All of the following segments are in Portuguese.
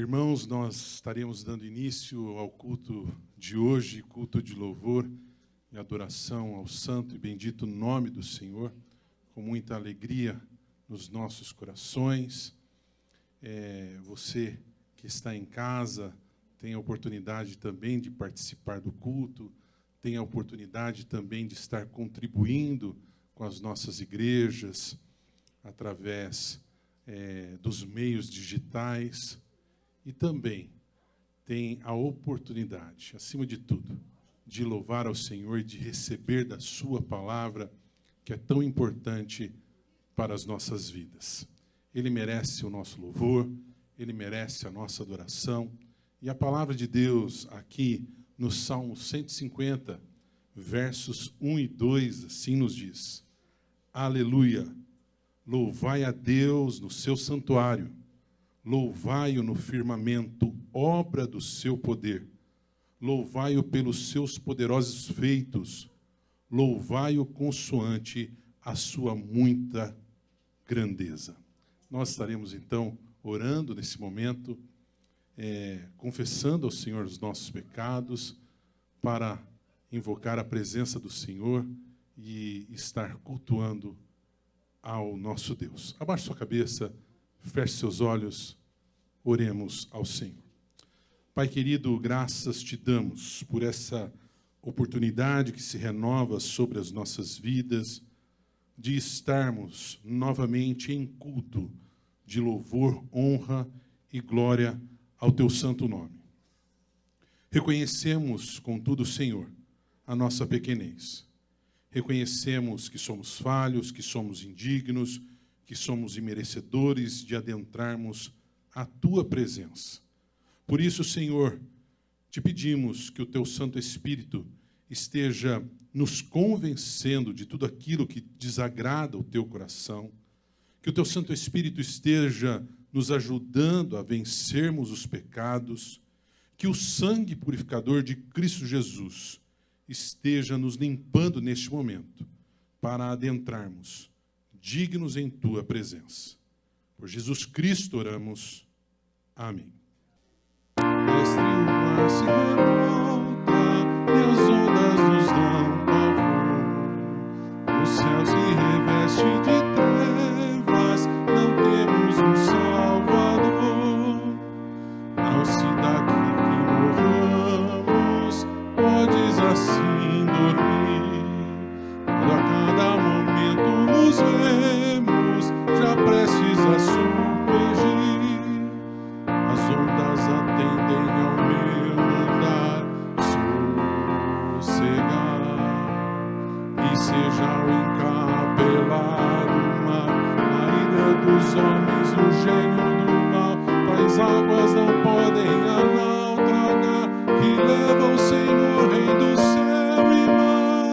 Irmãos, nós estaremos dando início ao culto de hoje, culto de louvor e adoração ao santo e bendito nome do Senhor, com muita alegria nos nossos corações. Você que está em casa tem a oportunidade também de participar do culto, tem a oportunidade também de estar contribuindo com as nossas igrejas através dos meios digitais. E também tem a oportunidade, acima de tudo, de louvar ao Senhor e de receber da sua palavra, que é tão importante para as nossas vidas. Ele merece o nosso louvor, ele merece a nossa adoração. E a palavra de Deus aqui no Salmo 150, versos 1 e 2, assim nos diz: Aleluia! Louvai a Deus no seu santuário. Louvai-o no firmamento, obra do seu poder. Louvai-o pelos seus poderosos feitos. Louvai-o consoante a sua muita grandeza. Nós estaremos, então, orando nesse momento, confessando ao Senhor os nossos pecados, para invocar a presença do Senhor e estar cultuando ao nosso Deus. Abaixe sua cabeça. Feche seus olhos, oremos ao Senhor. Pai querido, graças te damos por essa oportunidade que se renova sobre as nossas vidas, de estarmos novamente em culto de louvor, honra e glória ao teu santo nome. Reconhecemos, contudo, Senhor, a nossa pequenez. Reconhecemos que somos falhos, que somos indignos, que somos imerecedores de adentrarmos a tua presença. Por isso, Senhor, te pedimos que o teu Santo Espírito esteja nos convencendo de tudo aquilo que desagrada o teu coração, que o teu Santo Espírito esteja nos ajudando a vencermos os pecados, que o sangue purificador de Cristo Jesus esteja nos limpando neste momento, para adentrarmos dignos em tua presença. Por Jesus Cristo oramos. Amém. Mestre, o mar se revolta e as ondas nos dão pavor. O céu se reveste de trevas, não temos um Salvador. Não se daqui que morramos, podes assim dormir. Quando a cada momento nos vemos, já prestes a submergir. As ondas atendem ao meu andar, sossegar. E seja o encapelado mar, a ilha dos homens, o gênio do mal. Tais águas não podem a não tragar, que levam o Senhor, Rei do céu e mar.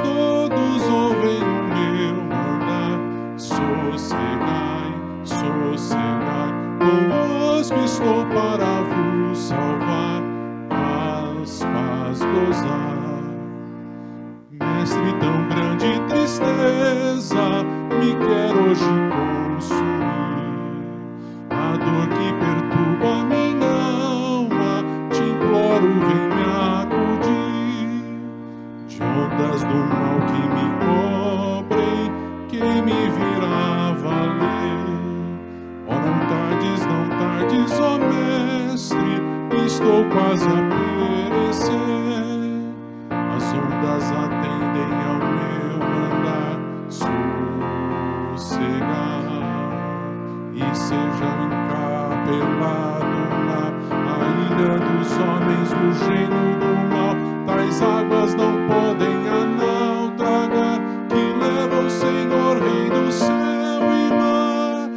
Todos ouvem o meu mandar, sossegai, sossegai, convosco estou para vos salvar, paz gozar. Mestre, tão grande tristeza me quer hoje consumir, a dor que perturba a minha alma, te imploro, vem me acudir. De ondas do mal que me cobrem, quem me virá valer? Oh, não tardes, ó Mestre, estou quase a perecer. As ondas atendem ao meu andar, sossegar. E seja encapelado na ilha dos homens, do gênio do mal. Tais águas não podem a não tragar, que leva o Senhor, Rei do céu e mar.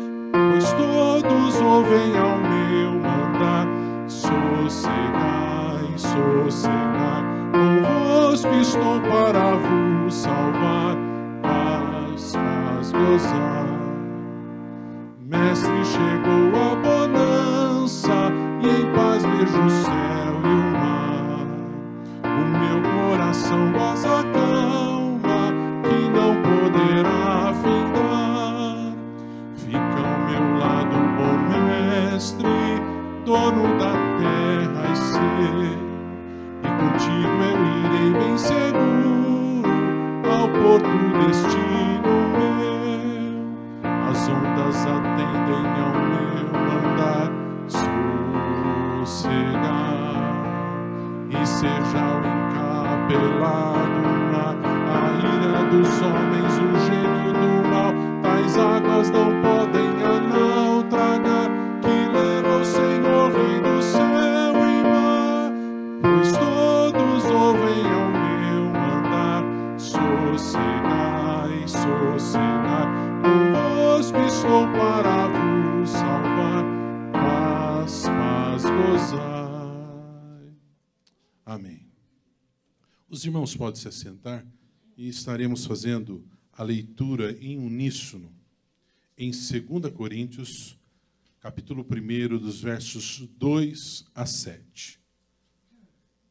Pois todos ouvem ao meu mandar, sossegai, sossegai, convosco estou para vos salvar, paz gozar. Mestre, chegou a bonança e em paz vejo o céu e o mar. O meu coração goza calma, que não poderá findar. Fica ao meu lado, bom Mestre, dono da terra e ser, e contigo eu irei bem seguro ao porto destino meu. As ondas atendem ao meu andar sossegar, e seja o encapelado mar, a ira dos homens, o gênio do mal, tais águas não podem a não tragar, que leva o Senhor, Rei do céu e mar, pois todos ouvem ao meu mandar, sossegai, sossegai, convosco estou para vos salvar, paz, paz, gozai. Amém. Os irmãos podem se assentar e estaremos fazendo a leitura em uníssono em 2 Coríntios, capítulo 1, dos versos 2 a 7.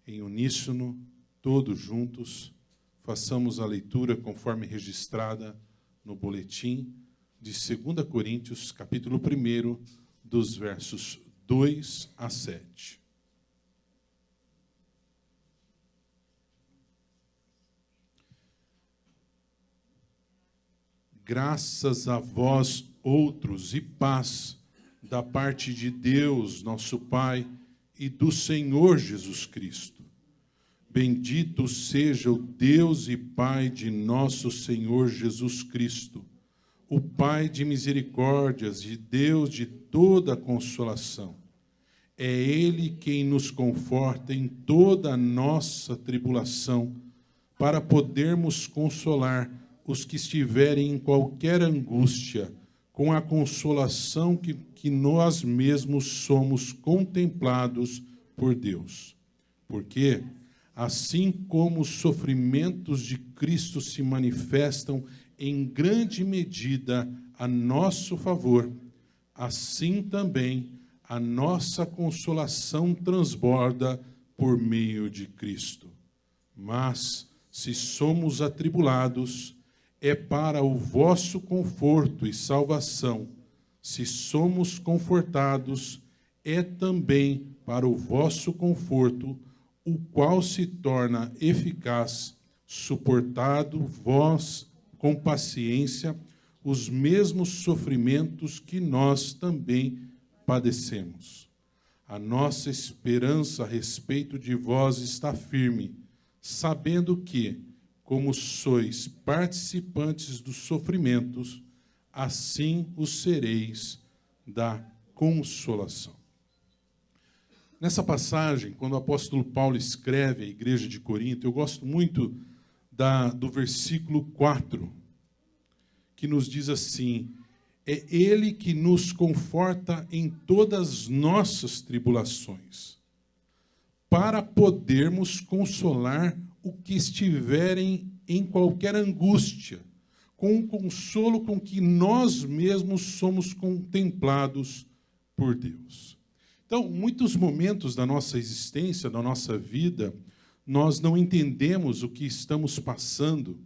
Em uníssono, todos juntos, façamos a leitura conforme registrada no boletim de 2 Coríntios, capítulo 1, dos versos 2 a 7. Graças a vós outros e paz da parte de Deus, nosso Pai, e do Senhor Jesus Cristo. Bendito seja o Deus e Pai de nosso Senhor Jesus Cristo, o Pai de misericórdias e Deus de toda consolação. É Ele quem nos conforta em toda a nossa tribulação, para podermos consolar os que estiverem em qualquer angústia, com a consolação que nós mesmos somos contemplados por Deus. Porque, assim como os sofrimentos de Cristo se manifestam em grande medida a nosso favor, assim também a nossa consolação transborda por meio de Cristo. Mas, se somos atribulados, é para o vosso conforto e salvação. Se somos confortados, é também para o vosso conforto, o qual se torna eficaz, suportado vós com paciência os mesmos sofrimentos que nós também padecemos. A nossa esperança a respeito de vós está firme, sabendo que, como sois participantes dos sofrimentos, assim os sereis da consolação. Nessa passagem, quando o apóstolo Paulo escreve à igreja de Corinto, eu gosto muito do versículo 4, que nos diz assim: é Ele que nos conforta em todas as nossas tribulações, para podermos consolar o que estiverem em qualquer angústia, com o consolo com que nós mesmos somos contemplados por Deus. Então, muitos momentos da nossa existência, da nossa vida, nós não entendemos o que estamos passando.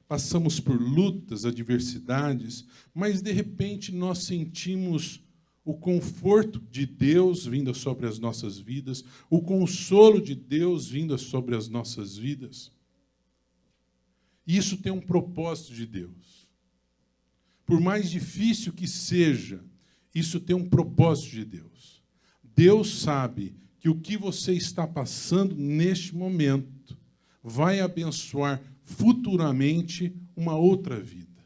Passamos por lutas, adversidades, mas de repente nós sentimos o conforto de Deus vindo sobre as nossas vidas, o consolo de Deus vindo sobre as nossas vidas. E isso tem um propósito de Deus. Por mais difícil que seja, isso tem um propósito de Deus. Deus sabe que o que você está passando neste momento vai abençoar futuramente uma outra vida.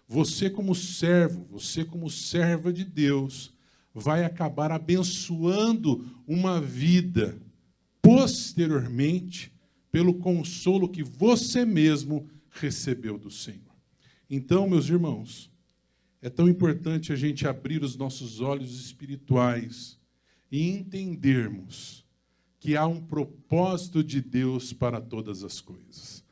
Você como servo, você como serva de Deus, vai acabar abençoando uma vida posteriormente pelo consolo que você mesmo recebeu do Senhor. Então, meus irmãos, é tão importante a gente abrir os nossos olhos espirituais e entendermos que há um propósito de Deus para todas as coisas.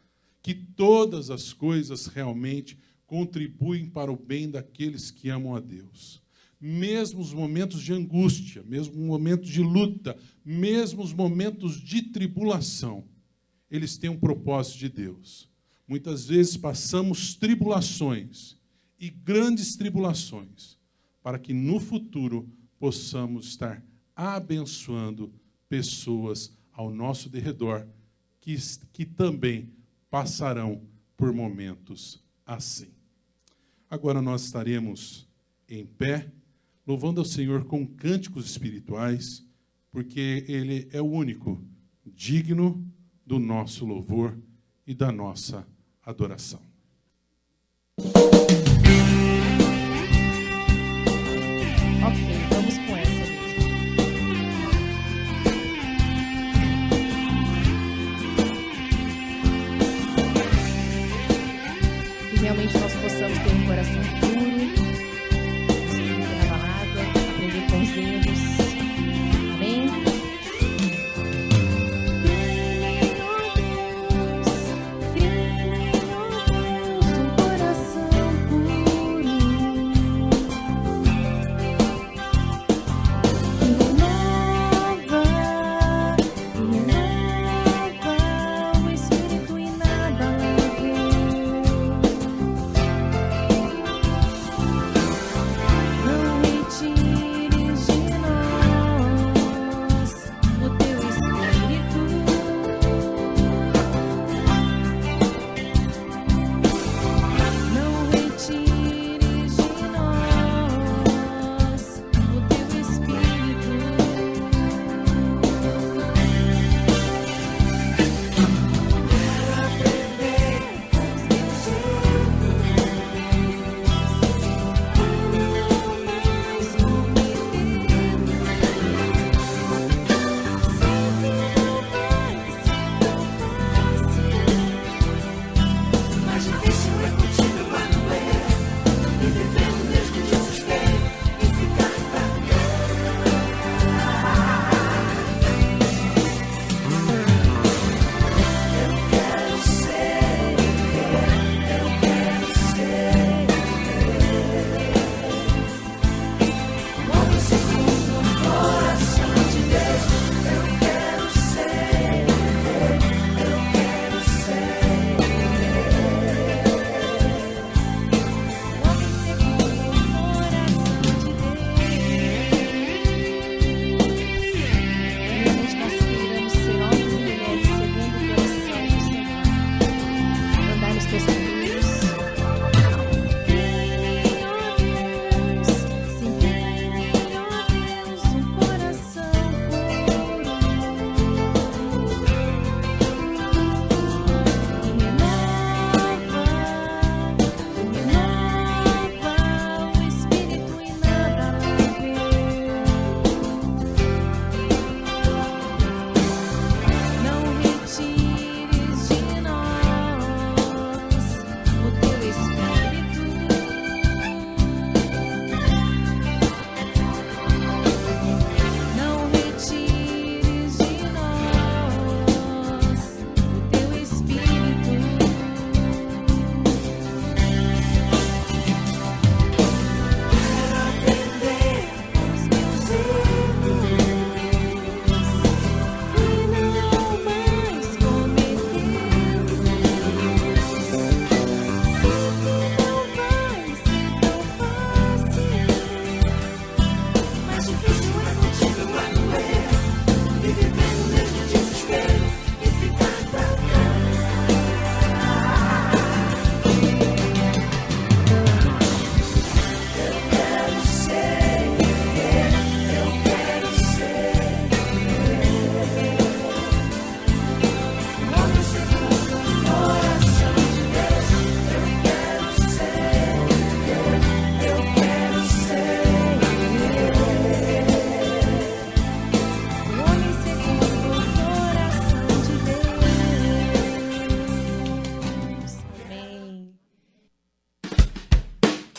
Que todas as coisas realmente contribuem para o bem daqueles que amam a Deus. Mesmo os momentos de angústia, mesmo os momentos de luta, mesmo os momentos de tribulação, eles têm um propósito de Deus. Muitas vezes passamos tribulações e grandes tribulações, para que no futuro possamos estar abençoando pessoas ao nosso derredor que também passarão por momentos assim. Agora nós estaremos em pé, louvando ao Senhor com cânticos espirituais, porque Ele é o único digno do nosso louvor e da nossa adoração. Ok, vamos com essa mesmo. Que realmente nós possamos ter um coração puro, inabalado, aprender com os erros. Amém?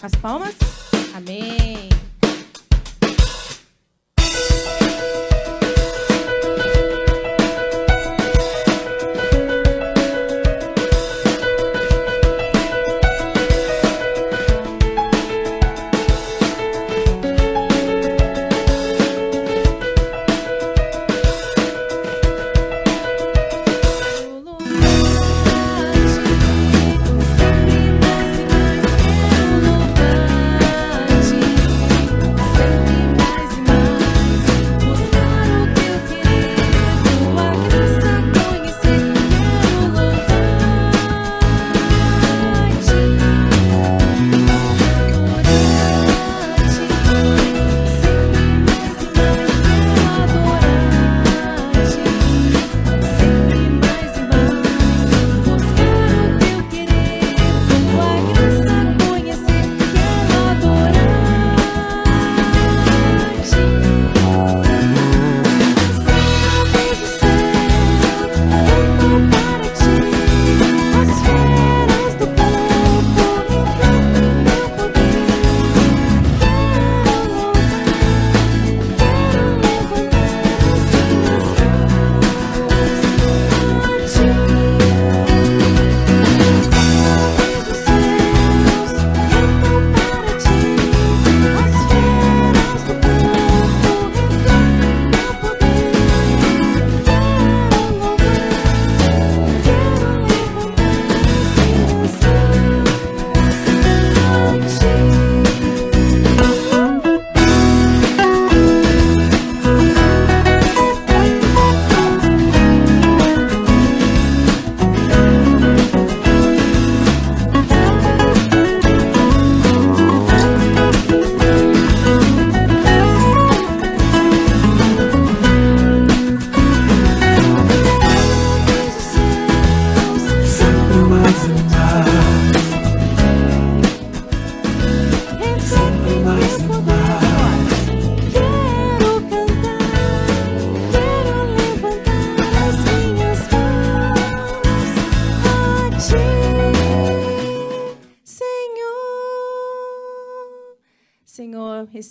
As palmas? Amém.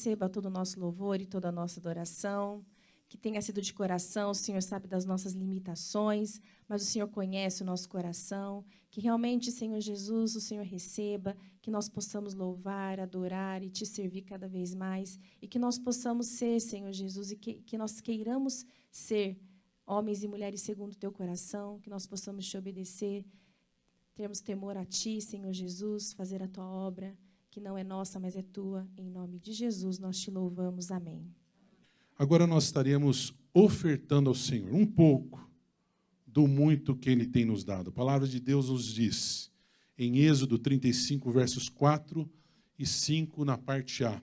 receba todo o nosso louvor e toda a nossa adoração, que tenha sido de coração. O Senhor sabe das nossas limitações, mas o Senhor conhece o nosso coração. Que realmente, Senhor Jesus, o Senhor receba, que nós possamos louvar, adorar e te servir cada vez mais, e que nós possamos ser, Senhor Jesus, e que nós queiramos ser homens e mulheres segundo o teu coração, que nós possamos te obedecer, termos temor a ti, Senhor Jesus, fazer a tua obra, que não é nossa, mas é tua. Em nome de Jesus, nós te louvamos. Amém. Agora nós estaremos ofertando ao Senhor um pouco do muito que Ele tem nos dado. A palavra de Deus nos diz, em Êxodo 35, versos 4 e 5, na parte A.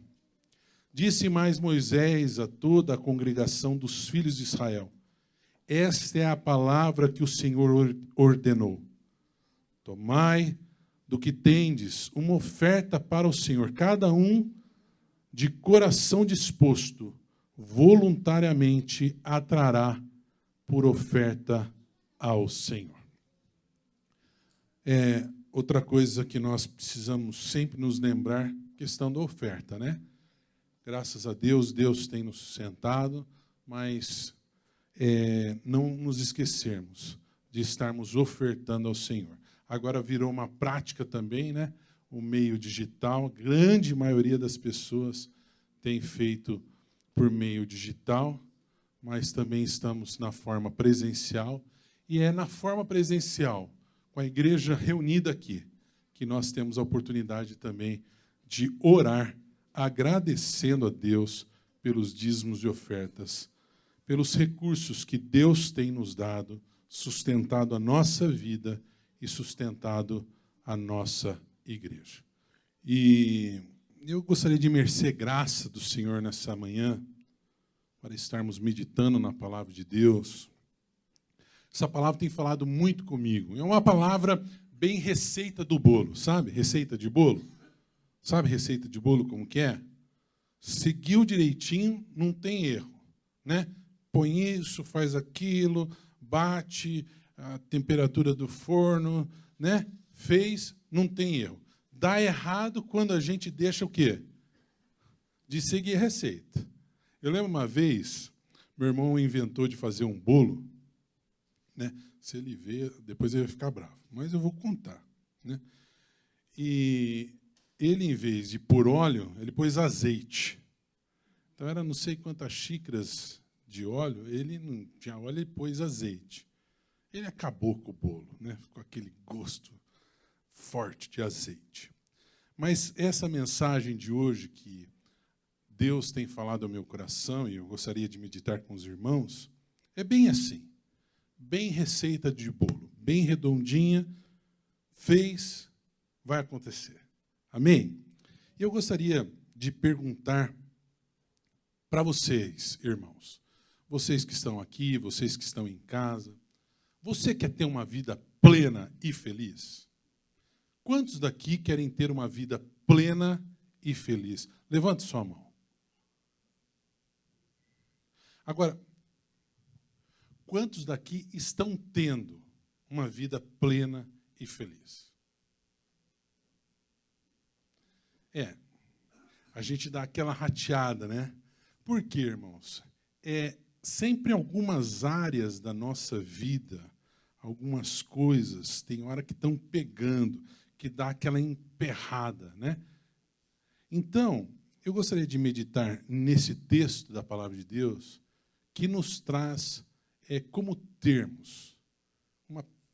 Disse mais Moisés a toda a congregação dos filhos de Israel: esta é a palavra que o Senhor ordenou. Tomai do que tendes uma oferta para o Senhor, cada um de coração disposto, voluntariamente a trará por oferta ao Senhor. Outra coisa que nós precisamos sempre nos lembrar, questão da oferta, né? Graças a Deus, Deus tem nos sustentado, mas não nos esquecermos de estarmos ofertando ao Senhor. Agora virou uma prática também, né? O meio digital, grande maioria das pessoas tem feito por meio digital, mas também estamos na forma presencial, e é na forma presencial, com a igreja reunida aqui, que nós temos a oportunidade também de orar, agradecendo a Deus pelos dízimos e ofertas, pelos recursos que Deus tem nos dado, sustentado a nossa vida e sustentado a nossa igreja. E eu gostaria de merecer graça do Senhor nessa manhã, para estarmos meditando na palavra de Deus. Essa palavra tem falado muito comigo. É uma palavra bem receita do bolo, sabe? Receita de bolo. Sabe receita de bolo como que é? Seguiu direitinho, não tem erro, né? Põe isso, faz aquilo, bate a temperatura do forno, né? Fez, não tem erro. Dá errado quando a gente deixa o quê? De seguir a receita. Eu lembro uma vez, meu irmão inventou de fazer um bolo, né? Se ele ver, depois ele vai ficar bravo, mas eu vou contar, né? E ele, em vez de pôr óleo, ele pôs azeite. Então, era não sei quantas xícaras de óleo, ele não tinha óleo, ele pôs azeite. Ele acabou com o bolo, né? Ficou aquele gosto forte de azeite. Mas essa mensagem de hoje que Deus tem falado ao meu coração, e eu gostaria de meditar com os irmãos, é bem assim, bem receita de bolo, bem redondinha, fez, vai acontecer. Amém? E eu gostaria de perguntar para vocês, irmãos, vocês que estão aqui, vocês que estão em casa, você quer ter uma vida plena e feliz? Quantos daqui querem ter uma vida plena e feliz? Levante sua mão. Agora, quantos daqui estão tendo uma vida plena e feliz? A gente dá aquela rateada, né? Por quê, irmãos? Sempre algumas áreas da nossa vida, algumas coisas, tem hora que estão pegando, que dá aquela emperrada, né? Então, eu gostaria de meditar nesse texto da palavra de Deus, que nos traz como termos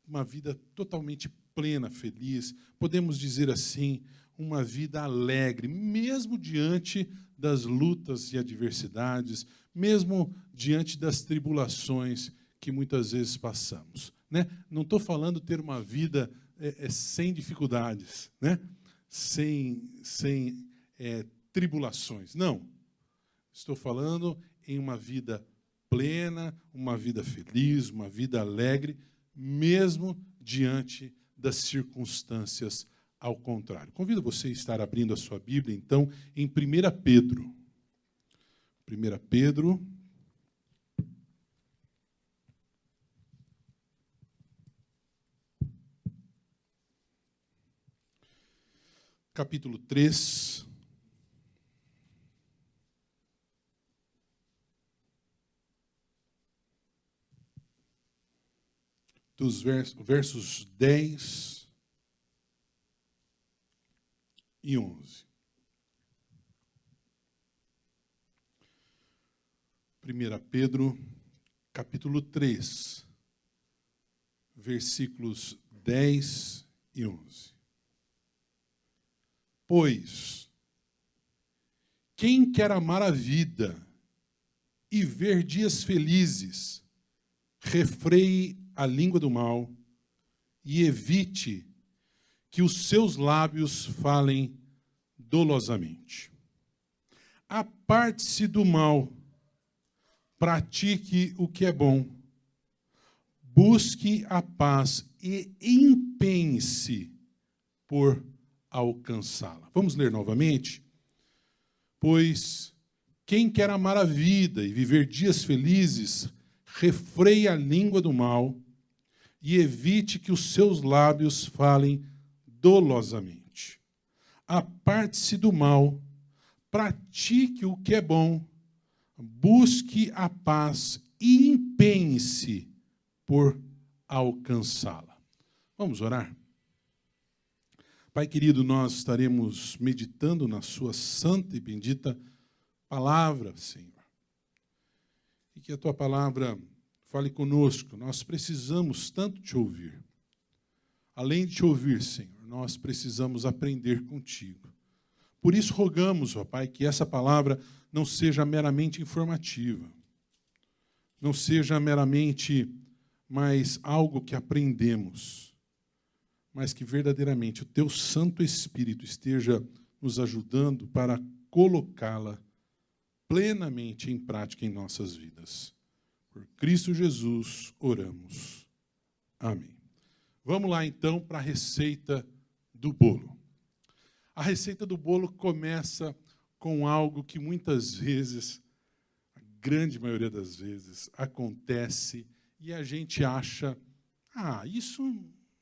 uma vida totalmente plena, feliz, podemos dizer assim, uma vida alegre, mesmo diante das lutas e adversidades, mesmo diante das tribulações que muitas vezes passamos, né? Não estou falando ter uma vida sem dificuldades, né? Sem tribulações, não. Estou falando em uma vida plena, uma vida feliz, uma vida alegre, mesmo diante das circunstâncias ao contrário. Convido você a estar abrindo a sua Bíblia, então, em 1 Pedro. 1 Pedro, capítulo 3. dos versos 10 e 11. 1 Pedro, capítulo 3, versículos 10 e 11. Pois, quem quer amar a vida e ver dias felizes, refreie a língua do mal e evite que os seus lábios falem dolosamente. Aparte-se do mal, pratique o que é bom, busque a paz e empenhe-se por alcançá-la. Vamos ler novamente? Pois quem quer amar a vida e viver dias felizes, refreie a língua do mal e evite que os seus lábios falem dolosamente. Aparte-se do mal, pratique o que é bom, busque a paz e empenhe-se por alcançá-la. Vamos orar? Pai querido, nós estaremos meditando na sua santa e bendita palavra, Senhor. E que a tua palavra fale conosco. Nós precisamos tanto te ouvir. Além de te ouvir, Senhor, nós precisamos aprender contigo. Por isso rogamos, ó Pai, que essa palavra não seja meramente informativa, não seja meramente mais algo que aprendemos, mas que verdadeiramente o teu Santo Espírito esteja nos ajudando para colocá-la plenamente em prática em nossas vidas. Por Cristo Jesus oramos. Amém. Vamos lá então para a receita do bolo. A receita do bolo começa com algo que muitas vezes, a grande maioria das vezes, acontece e a gente acha, isso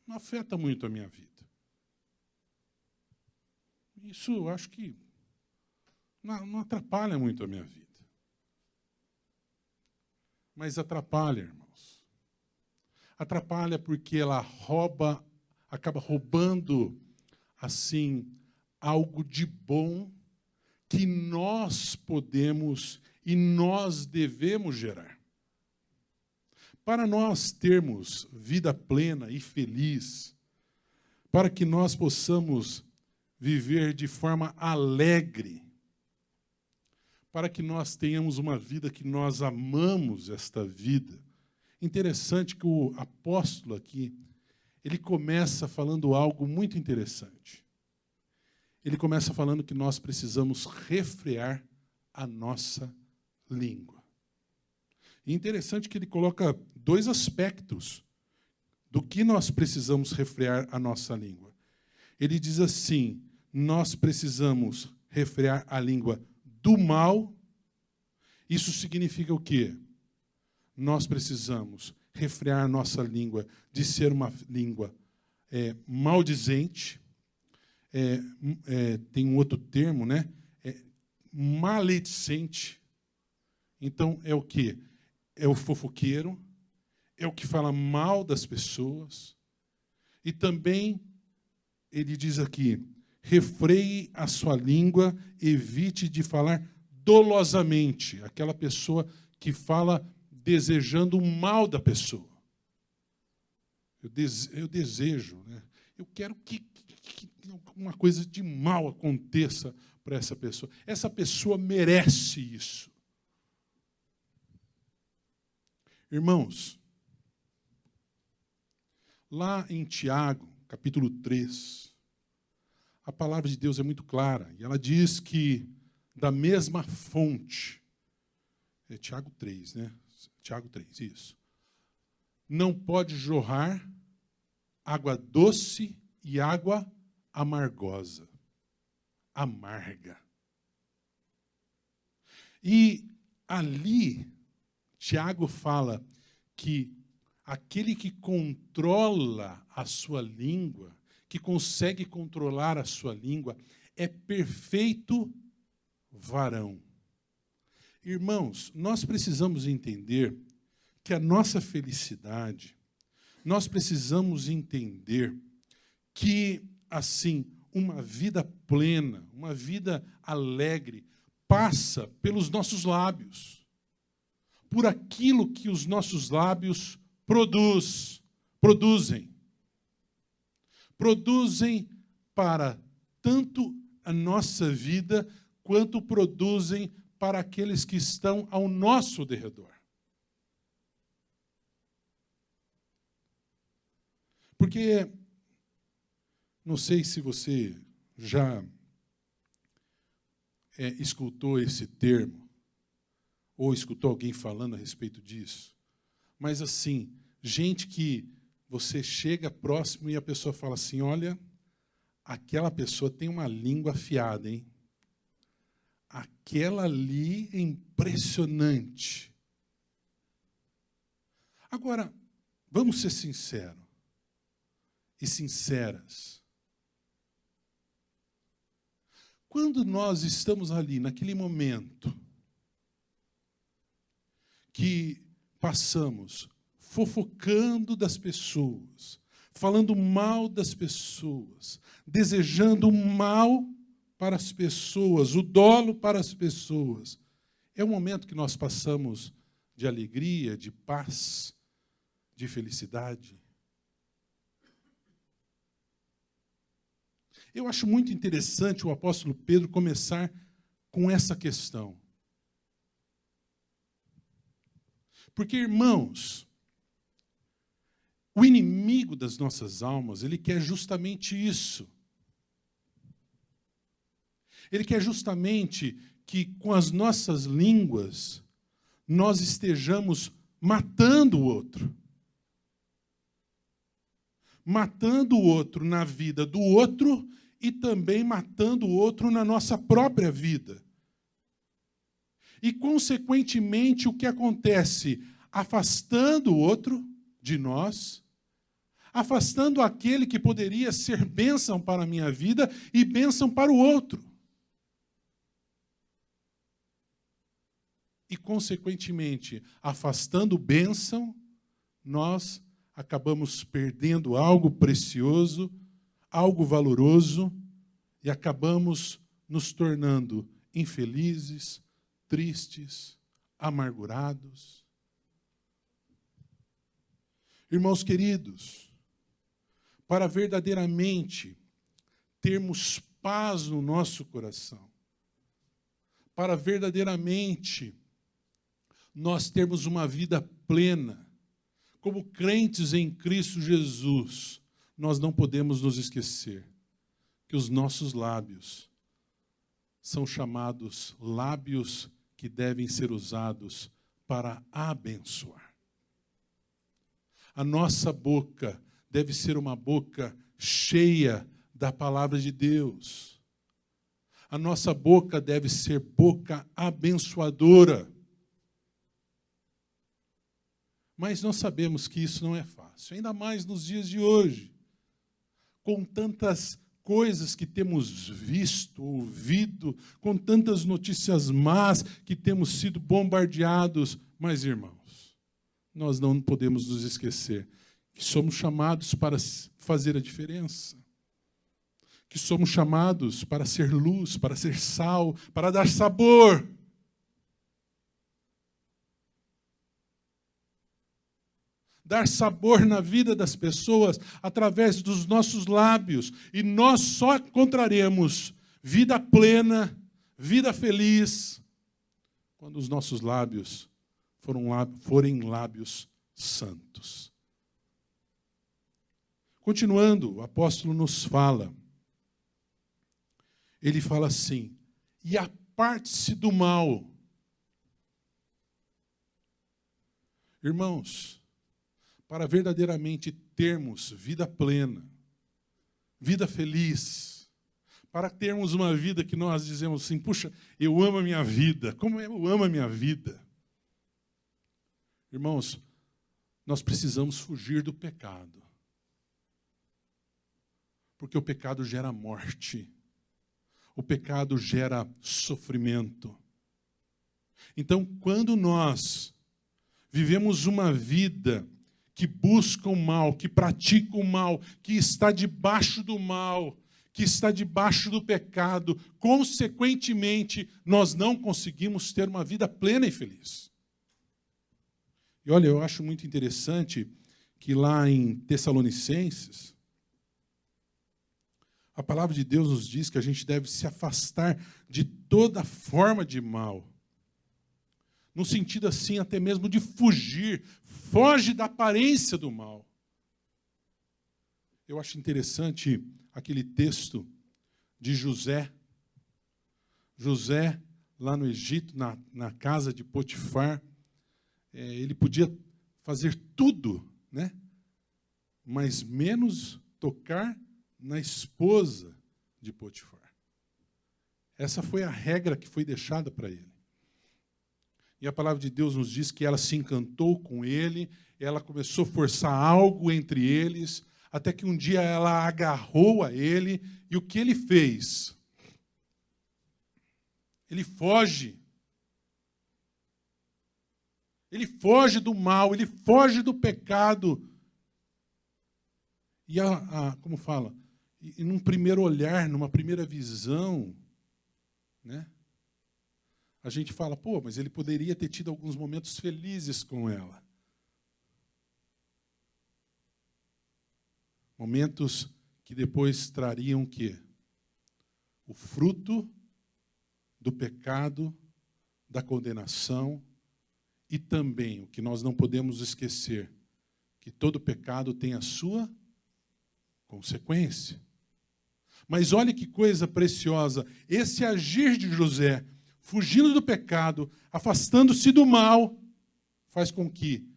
não afeta muito a minha vida. Isso eu acho que não atrapalha muito a minha vida. Mas atrapalha, irmãos. Atrapalha porque ela acaba roubando, assim, algo de bom que nós podemos e nós devemos gerar. Para nós termos vida plena e feliz, para que nós possamos viver de forma alegre, para que nós tenhamos uma vida que nós amamos esta vida. Interessante que o apóstolo aqui, ele começa falando algo muito interessante. Ele começa falando que nós precisamos refrear a nossa língua. E interessante que ele coloca dois aspectos do que nós precisamos refrear a nossa língua. Ele diz assim, nós precisamos refrear a língua do mal. Isso significa o quê? Nós precisamos refrear a nossa língua de ser uma língua maldizente. Tem um outro termo, né? Maledicente. Então, é o quê? É o fofoqueiro, é o que fala mal das pessoas. E também, ele diz aqui, refreie a sua língua, evite de falar dolosamente. Aquela pessoa que fala desejando o mal da pessoa. Eu desejo, né? Eu quero que uma coisa de mal aconteça para essa pessoa. Essa pessoa merece isso. Irmãos, lá em Tiago, capítulo 3, a palavra de Deus é muito clara. E ela diz que da mesma fonte, é Tiago 3, né? Tiago 3, isso. Não pode jorrar água doce e água amargosa. Amarga. E ali, Tiago fala que aquele que controla a sua língua, que consegue controlar a sua língua, é perfeito varão. Irmãos, nós precisamos entender que a nossa felicidade nós precisamos entender que, assim, uma vida plena, uma vida alegre, passa pelos nossos lábios, por aquilo que os nossos lábios produzem. Produzem para tanto a nossa vida, quanto produzem para aqueles que estão ao nosso derredor. Porque, não sei se você já escutou esse termo, ou escutou alguém falando a respeito disso, mas assim, gente que você chega próximo e a pessoa fala assim, olha, aquela pessoa tem uma língua afiada, hein? Aquela ali é impressionante. Agora, vamos ser sinceros e sinceras. Quando nós estamos ali, naquele momento, que passamos fofocando das pessoas, falando mal das pessoas, desejando o mal para as pessoas, o dolo para as pessoas, é um momento que nós passamos de alegria, de paz, de felicidade. Eu acho muito interessante o apóstolo Pedro começar com essa questão. Porque, irmãos, o inimigo das nossas almas, ele quer justamente isso. Ele quer justamente que, com as nossas línguas, nós estejamos matando o outro. Matando o outro na vida do outro e também matando o outro na nossa própria vida. E, consequentemente, o que acontece? Afastando o outro de nós, afastando aquele que poderia ser bênção para a minha vida e bênção para o outro. E, consequentemente, afastando bênção, nós acabamos perdendo algo precioso, algo valoroso, e acabamos nos tornando infelizes, tristes, amargurados. Irmãos queridos, para verdadeiramente termos paz no nosso coração, para verdadeiramente nós termos uma vida plena, como crentes em Cristo Jesus, nós não podemos nos esquecer que os nossos lábios são chamados lábios que devem ser usados para abençoar. A nossa boca deve ser uma boca cheia da palavra de Deus. A nossa boca deve ser boca abençoadora. Mas nós sabemos que isso não é fácil, ainda mais nos dias de hoje, com tantas coisas que temos visto, ouvido, com tantas notícias más que temos sido bombardeados. Mas, irmãos, nós não podemos nos esquecer que somos chamados para fazer a diferença, que somos chamados para ser luz, para ser sal, para dar sabor. Dar sabor na vida das pessoas através dos nossos lábios. E nós só encontraremos vida plena, vida feliz, quando os nossos lábios forem lábios santos. Continuando, o apóstolo nos fala. Ele fala assim, e aparte-se do mal. Irmãos, para verdadeiramente termos vida plena, vida feliz, para termos uma vida que nós dizemos assim, puxa, eu amo a minha vida, como eu amo a minha vida. Irmãos, nós precisamos fugir do pecado, porque o pecado gera morte, o pecado gera sofrimento. Então, quando nós vivemos uma vida que busca o mal, que pratica o mal, que está debaixo do mal, que está debaixo do pecado, consequentemente, nós não conseguimos ter uma vida plena e feliz. E olha, eu acho muito interessante que lá em Tessalonicenses, a palavra de Deus nos diz que a gente deve se afastar de toda forma de mal. No sentido assim, até mesmo de fugir. Foge da aparência do mal. Eu acho interessante aquele texto de José. José, lá no Egito, na casa de Potifar, ele podia fazer tudo, né? Mas menos tocar na esposa de Potifar. Essa foi a regra que foi deixada para ele. E a palavra de Deus nos diz que ela se encantou com ele, ela começou a forçar algo entre eles, até que um dia ela agarrou a ele, e o que ele fez? Ele foge. Ele foge do mal, ele foge do pecado. E como fala? E num primeiro olhar, numa primeira visão, né? A gente fala, pô, mas ele poderia ter tido alguns momentos felizes com ela. Momentos que depois trariam o quê? O fruto do pecado, da condenação, e também, o que nós não podemos esquecer, que todo pecado tem a sua consequência. Mas olha que coisa preciosa, esse agir de José, fugindo do pecado, afastando-se do mal, faz com que,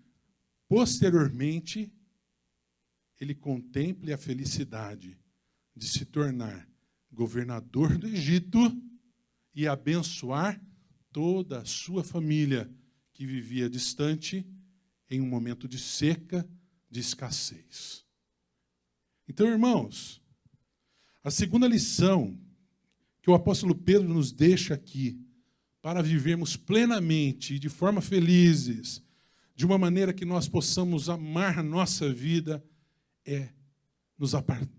posteriormente, ele contemple a felicidade de se tornar governador do Egito e abençoar toda a sua família, que vivia distante, em um momento de seca, de escassez. Então, irmãos, a segunda lição que o apóstolo Pedro nos deixa aqui, para vivermos plenamente e de forma felizes, de uma maneira que nós possamos amar a nossa vida, é nos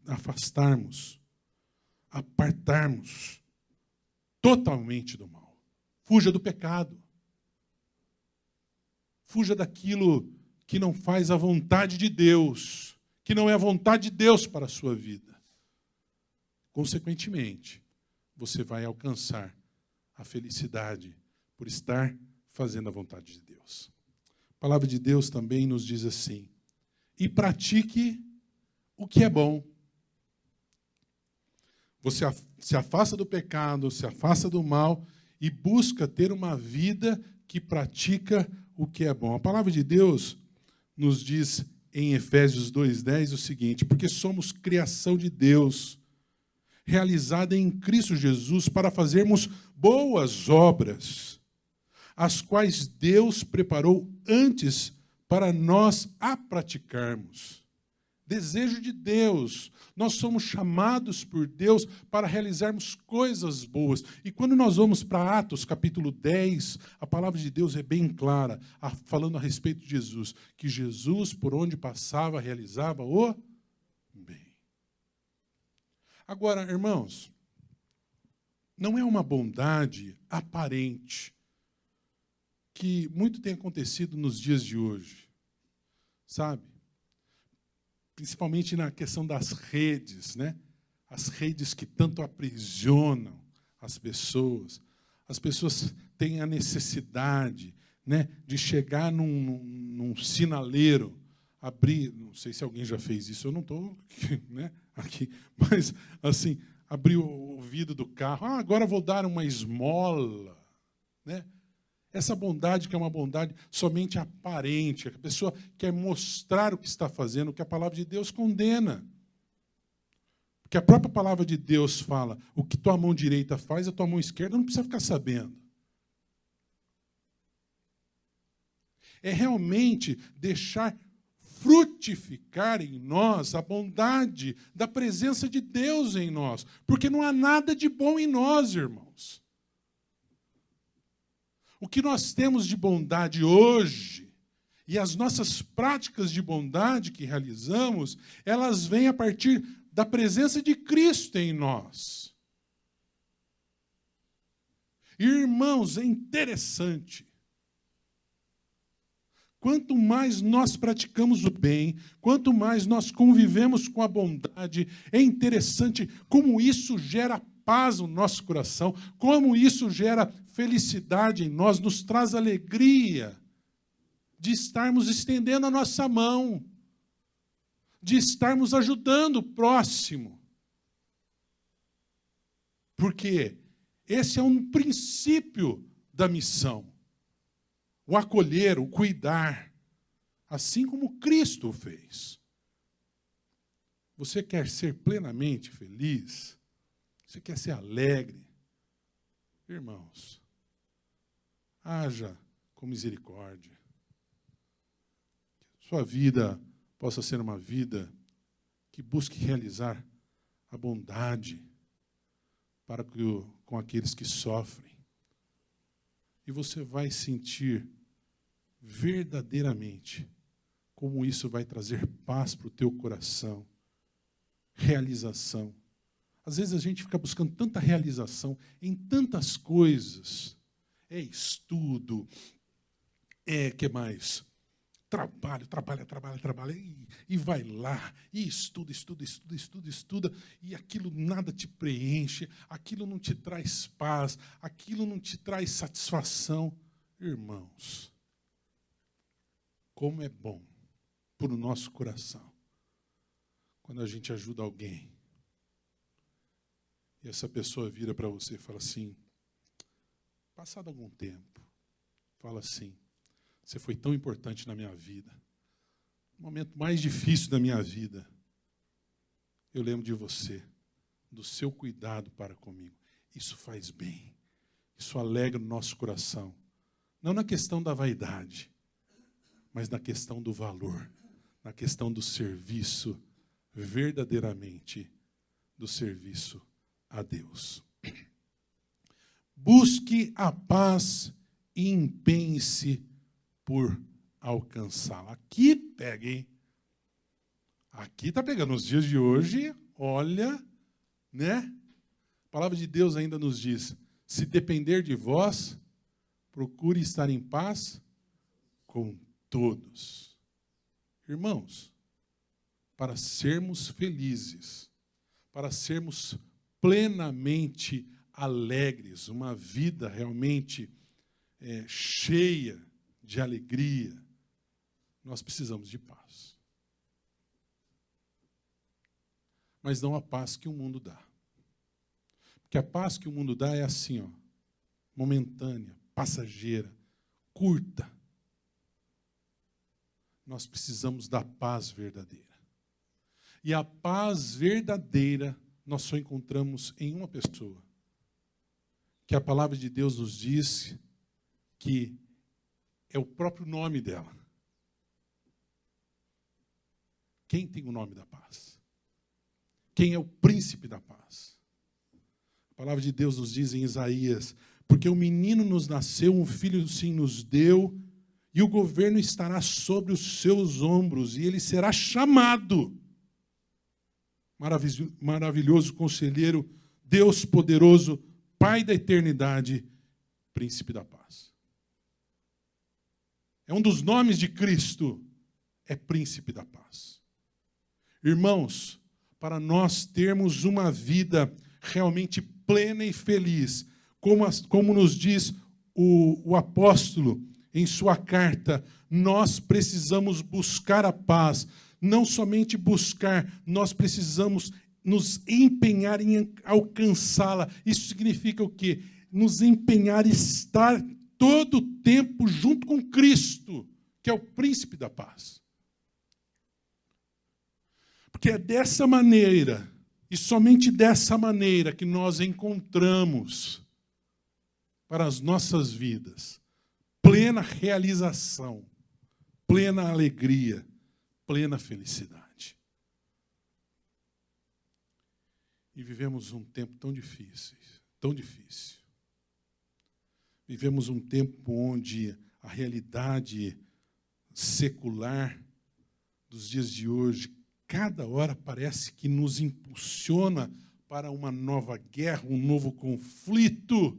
afastarmos, apartarmos totalmente do mal. Fuja do pecado. Fuja daquilo que não faz a vontade de Deus, que não é a vontade de Deus para a sua vida. Consequentemente, você vai alcançar a felicidade por estar fazendo a vontade de Deus. A palavra de Deus também nos diz assim: e pratique o que é bom. Você se afasta do pecado, se afasta do mal e busca ter uma vida que pratica o que é bom. A palavra de Deus nos diz em Efésios 2:10 o seguinte: porque somos criação de Deus, realizada em Cristo Jesus, para fazermos boas obras, as quais Deus preparou antes para nós a praticarmos. Desejo de Deus. Nós somos chamados por Deus para realizarmos coisas boas. E quando nós vamos para Atos, capítulo 10, a palavra de Deus é bem clara, falando a respeito de Jesus, que Jesus, por onde passava, realizava o bem. Agora, irmãos, não é uma bondade aparente que muito tem acontecido nos dias de hoje, sabe? Principalmente na questão das redes, né? As redes que tanto aprisionam as pessoas. As pessoas têm a necessidade, né, de chegar num sinaleiro, abrir, não sei se alguém já fez isso, eu não estou, né, aqui, mas assim, abrir o vidro do carro, agora vou dar uma esmola, né? Essa bondade que é uma bondade somente aparente, a pessoa quer mostrar o que está fazendo, o que a palavra de Deus condena. Porque a própria palavra de Deus fala, o que tua mão direita faz, a tua mão esquerda não precisa ficar sabendo. É realmente deixar frutificar em nós a bondade da presença de Deus em nós, porque não há nada de bom em nós, irmãos. O que nós temos de bondade hoje, E as nossas práticas de bondade que realizamos, elas vêm a partir da presença de Cristo em nós. Irmãos, é interessante. Quanto mais nós praticamos o bem, quanto mais nós convivemos com a bondade, é interessante como isso gera paz no nosso coração, como isso gera felicidade em nós, nos traz alegria de estarmos estendendo a nossa mão, de estarmos ajudando o próximo. Porque esse é um princípio da missão. O acolher, o cuidar, assim como Cristo o fez. Você quer ser plenamente feliz? Você quer ser alegre? Irmãos, haja com misericórdia. Sua vida possa ser uma vida que busque realizar a bondade com aqueles que sofrem. E você vai sentir verdadeiramente como isso vai trazer paz para o teu coração, realização. Às vezes a gente fica buscando tanta realização em tantas coisas. É estudo, que mais? Trabalho, e vai lá, e estuda, e aquilo nada te preenche, aquilo não te traz paz, aquilo não te traz satisfação. Irmãos, como é bom para o nosso coração quando a gente ajuda alguém e essa pessoa vira para você e fala assim, passado algum tempo, fala assim, você foi tão importante na minha vida, no momento mais difícil da minha vida, eu lembro de você, do seu cuidado para comigo. Isso faz bem, isso alegra o nosso coração, não na questão da vaidade, mas na questão do valor, na questão do serviço, verdadeiramente do serviço a Deus. Busque a paz e empenhe-se por alcançá-la. Aqui pega, hein? Aqui está pegando. Nos dias de hoje, olha, né? A palavra de Deus ainda nos diz, se depender de vós, procure estar em paz com todos. Irmãos, para sermos felizes, para sermos plenamente alegres, uma vida realmente cheia de alegria, nós precisamos de paz. Mas não a paz que o mundo dá. Porque a paz que o mundo dá é assim, ó, momentânea, passageira, curta. Nós precisamos da paz verdadeira. E a paz verdadeira nós só encontramos em uma pessoa, que a palavra de Deus nos diz que é o próprio nome dela. Quem tem o nome da paz? Quem é o príncipe da paz? A palavra de Deus nos diz em Isaías, porque um menino nos nasceu, um filho sim nos deu, e o governo estará sobre os seus ombros, e ele será chamado maravilhoso conselheiro, Deus poderoso, Pai da eternidade, príncipe da paz. É um dos nomes de Cristo, é príncipe da paz. Irmãos, para nós termos uma vida realmente plena e feliz, como nos diz o apóstolo em sua carta, nós precisamos buscar a paz. Não somente buscar, nós precisamos nos empenhar em alcançá-la. Isso significa o quê? Nos empenhar em estar todo o tempo junto com Cristo, que é o príncipe da paz. Porque é dessa maneira, e somente dessa maneira, que nós encontramos para as nossas vidas plena realização, plena alegria, plena felicidade. E vivemos um tempo tão difícil, tão difícil. Vivemos um tempo onde a realidade secular dos dias de hoje, cada hora parece que nos impulsiona para uma nova guerra, um novo conflito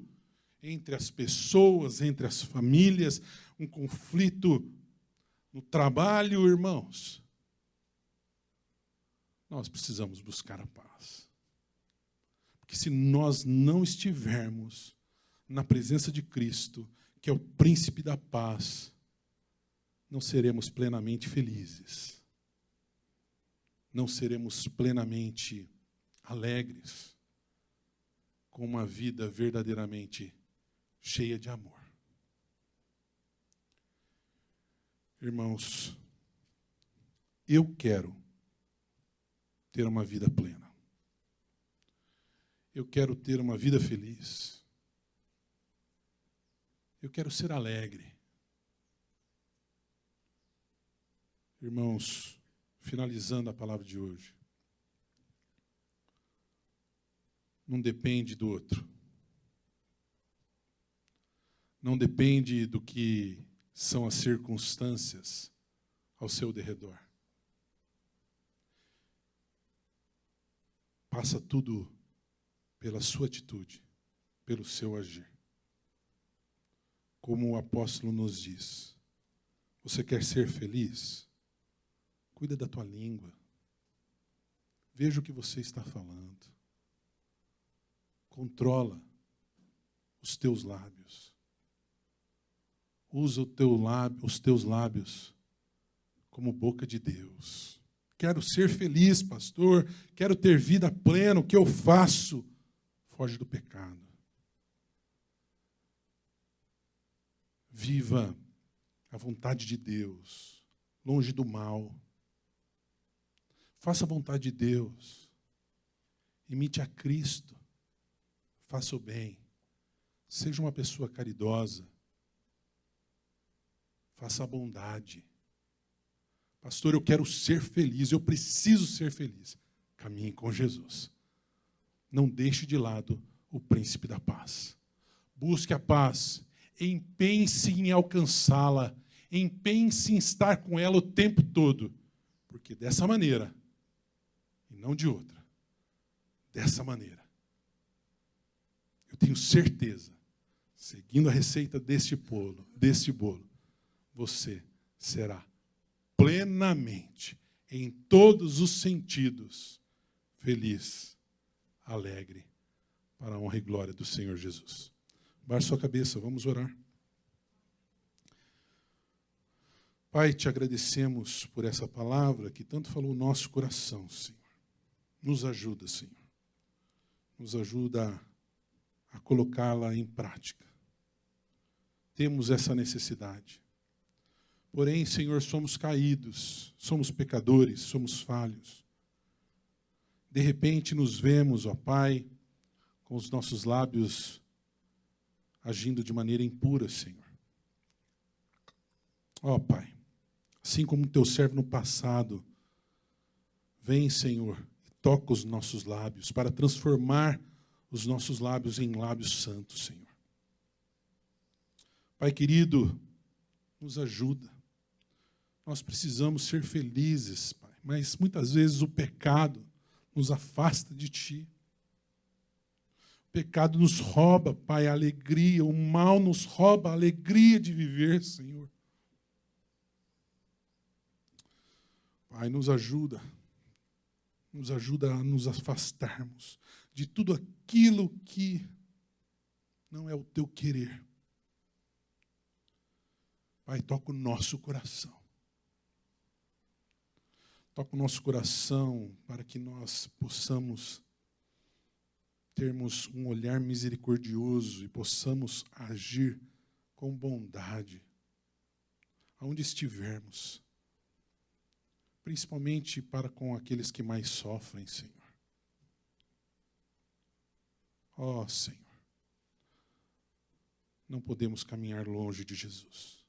entre as pessoas, entre as famílias, um conflito no trabalho, irmãos. Nós precisamos buscar a paz. Porque se nós não estivermos na presença de Cristo, que é o príncipe da paz, não seremos plenamente felizes. Não seremos plenamente alegres, com uma vida verdadeiramente cheia de amor. Irmãos, eu quero ter uma vida plena. Eu quero ter uma vida feliz. Eu quero ser alegre. Irmãos, finalizando a palavra de hoje, não depende do outro. Não depende do que são as circunstâncias ao seu derredor. Passa tudo pela sua atitude, pelo seu agir. Como o apóstolo nos diz, você quer ser feliz? Cuida da tua língua. Veja o que você está falando. Controla os teus lábios. Usa os teus lábios como boca de Deus. Quero ser feliz, pastor. Quero ter vida plena. O que eu faço? Foge do pecado. Viva a vontade de Deus, longe do mal. Faça a vontade de Deus. Imite a Cristo. Faça o bem. Seja uma pessoa caridosa. Faça a bondade. Pastor, eu quero ser feliz. Eu preciso ser feliz. Caminhe com Jesus. Não deixe de lado o príncipe da paz. Busque a paz. Empenhe-se em alcançá-la. Empenhe-se em estar com ela o tempo todo. Porque dessa maneira, e não de outra, dessa maneira, eu tenho certeza, seguindo a receita deste bolo, você será plenamente, em todos os sentidos, feliz, alegre, para a honra e glória do Senhor Jesus. Baixe sua cabeça, vamos orar. Pai, te agradecemos por essa palavra que tanto falou o nosso coração, Senhor. Nos ajuda, Senhor. Nos ajuda a colocá-la em prática. Temos essa necessidade. Porém, Senhor, somos caídos, somos pecadores, somos falhos. De repente nos vemos, ó Pai, com os nossos lábios agindo de maneira impura, Senhor. Ó Pai, assim como teu servo no passado, vem, Senhor, e toca os nossos lábios para transformar os nossos lábios em lábios santos, Senhor. Pai querido, nos ajuda. Nós precisamos ser felizes, Pai, mas muitas vezes o pecado nos afasta de Ti. O pecado nos rouba, Pai, a alegria, o mal nos rouba a alegria de viver, Senhor. Pai, nos ajuda a nos afastarmos de tudo aquilo que não é o Teu querer. Pai, toca o nosso coração. Toca o nosso coração para que nós possamos termos um olhar misericordioso e possamos agir com bondade aonde estivermos, principalmente para com aqueles que mais sofrem, Senhor. Ó, Senhor, não podemos caminhar longe de Jesus.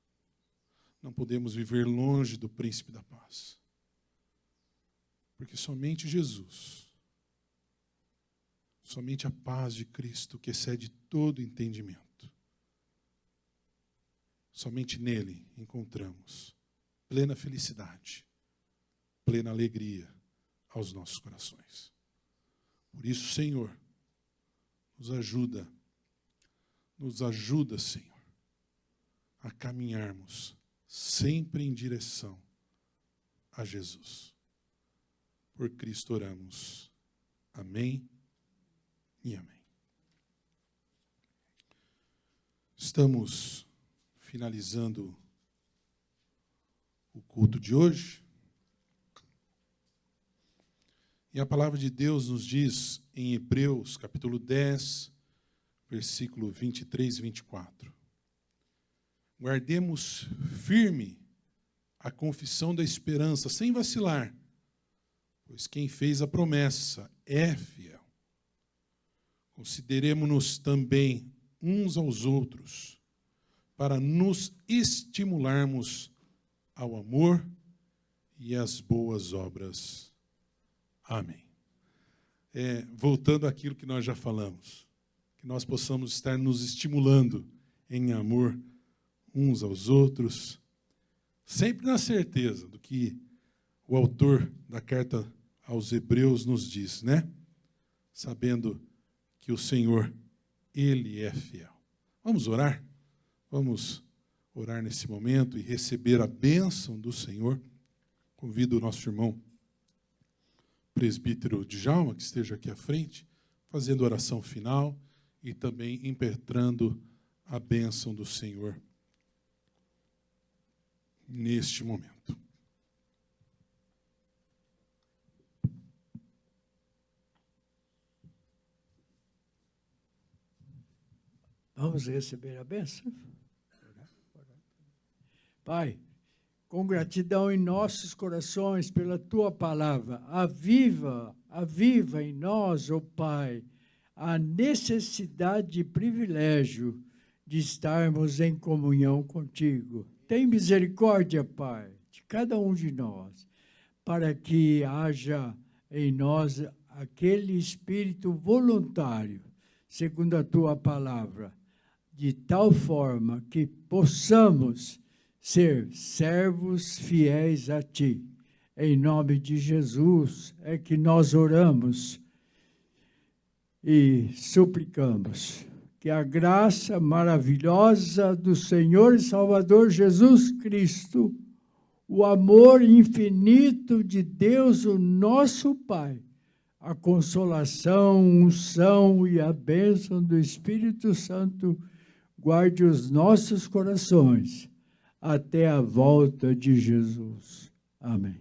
Não podemos viver longe do príncipe da paz. Porque somente Jesus, somente a paz de Cristo, que excede todo entendimento, somente nele encontramos plena felicidade, plena alegria aos nossos corações. Por isso, Senhor, nos ajuda, Senhor, a caminharmos sempre em direção a Jesus. Por Cristo oramos. Amém e amém. Estamos finalizando o culto de hoje. E a palavra de Deus nos diz em Hebreus, capítulo 10, versículo 23 e 24. Guardemos firme a confissão da esperança, sem vacilar, pois quem fez a promessa é fiel. Consideremo-nos também uns aos outros, para nos estimularmos ao amor e às boas obras. Amém. Voltando àquilo que nós já falamos, que nós possamos estar nos estimulando em amor uns aos outros, sempre na certeza do que o autor da carta aos Hebreus nos diz, né? Sabendo que o Senhor, Ele é fiel. Vamos orar? Vamos orar nesse momento e receber a bênção do Senhor. Convido o nosso irmão presbítero Djalma, que esteja aqui à frente, fazendo a oração final e também impetrando a bênção do Senhor neste momento. Vamos receber a bênção? Pai, com gratidão em nossos corações pela Tua palavra, aviva em nós, ó Pai, a necessidade e privilégio de estarmos em comunhão contigo. Tem misericórdia, Pai, de cada um de nós, para que haja em nós aquele espírito voluntário, segundo a Tua palavra, de tal forma que possamos ser servos fiéis a Ti. Em nome de Jesus é que nós oramos e suplicamos que a graça maravilhosa do Senhor e Salvador Jesus Cristo, o amor infinito de Deus, o nosso Pai, a consolação, unção e a bênção do Espírito Santo guarde os nossos corações até a volta de Jesus. Amém.